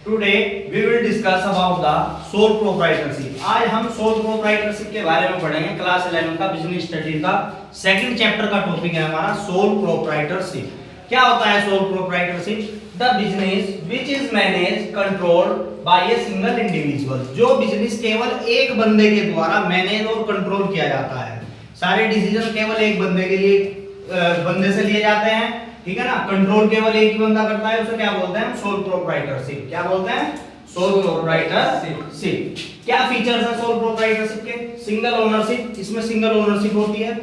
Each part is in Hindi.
Today we will discuss about the sole proprietorship. आज हम sole proprietorship के बारे में पढ़ेंगे। क्लास 11 का बिजनेस स्टडी का सेकंड चैप्टर का टॉपिक है हमारा sole proprietorship। क्या होता है sole proprietorship? The business which is managed controlled by a single individual। जो बिजनेस केवल एक बंदे के द्वारा मैनेज और कंट्रोल किया जाता है। सारे डिसीजन केवल एक बंदे के लिए बंदे से लिए जाते हैं, ठीक है ना। कंट्रोल केवल एक ही बंदा करता है, उसे क्या बोलते हैं? Sole proprietorship. क्या बोलते हैं? Sole proprietorship. क्या फीचर्स है सोल प्रोप्राइटरशिप के? सिंगल ओनरशिप, इसमें सिंगल ओनरशिप होती है।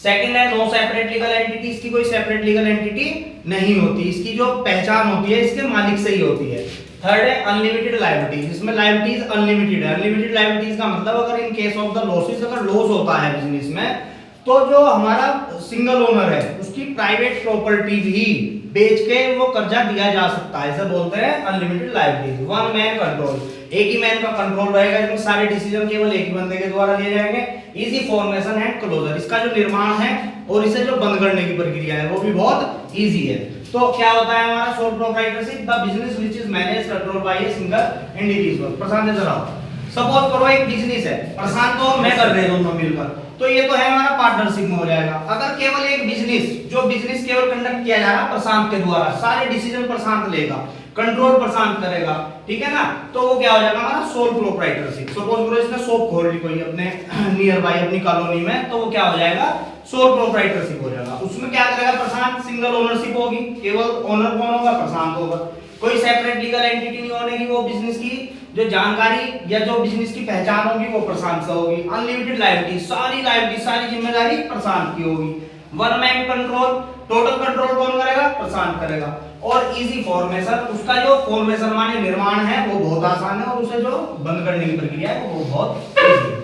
सेकंड है नो सेपरेट लीगल एंटिटी, इसकी कोई सेपरेट लीगल एंटिटी नहीं होती, इसकी जो पहचान होती है इसके मालिक से ही होती है। थर्ड है अनलिमिटेड लायबिलिटीज, इसमें लायबिलिटीज अनलिमिटेड है। अनलिमिटेड लायबिलिटीज का मतलब अगर in case of the losses, अगर लॉस होता है बिजनेस में, तो जो हमारा सिंगल ओनर है उसकी प्राइवेट प्रॉपर्टी भी बेच के वो कर्जा दिया जा सकता है। इसे बोलते हैं unlimited liabilities. One man control, एक ही मैन का कंट्रोल रहेगा, इसमें सारे डिसीजन केवल एक ही बंदे के द्वारा लिए जाएंगे। इजी फॉर्मेशन एंड क्लोजर, इसका जो निर्माण है और इसे जो बंद करने की प्रक्रिया है वो भी बहुत इजी है। तो क्या होता है हमारा sole proprietorship? The business which is managed controlled by a single individual. Prashant इधर आओ। सपोज करो एक बिजनेस है, प्रशांत तो मैं कर रहे हैं दोनों मिलकर, तो ये तो है हमारा पार्टनरशिप में हो जाएगा। अगर केवल एक बिजनेस, जो बिजनेस केवल कंडक्ट किया जा रहा है प्रशांत के द्वारा, सारे डिसीजन प्रशांत लेगा, कंट्रोल प्रशांत करेगा, ठीक है ना, तो वो क्या हो जाएगा हमारा सोल प्रोप्राइटरशिप। सपोज करो इसने शॉप खोल ली कोई अपने नियर बाय अपनी कॉलोनी में, तो वो क्या हो जाएगा? सोल प्रोप्राइटरशिप हो जाएगा। उसमें क्या करेगा प्रशांत? सिंगल ओनरशिप होगी, केवल ओनर कौन होगा? प्रशांत होगा। कोई सेपरेट लीगल एंटिटी नहीं होने की, वो बिजनेस की जो जानकारी या जो बिजनेस की पहचान होगी वो प्रशांत से होगी। अनलिमिटेड लायबिलिटी, सारी जिम्मेदारी प्रशांत की होगी। One man control, total control कौन करेगा? प्रशांत करेगा। और इजी फॉर्मेशन, उसका जो फॉर्मेशन माने निर्माण है वो बहुत आसान है, और उसे जो बंद करने की प्रक्रिया है वो बहुत इजी है।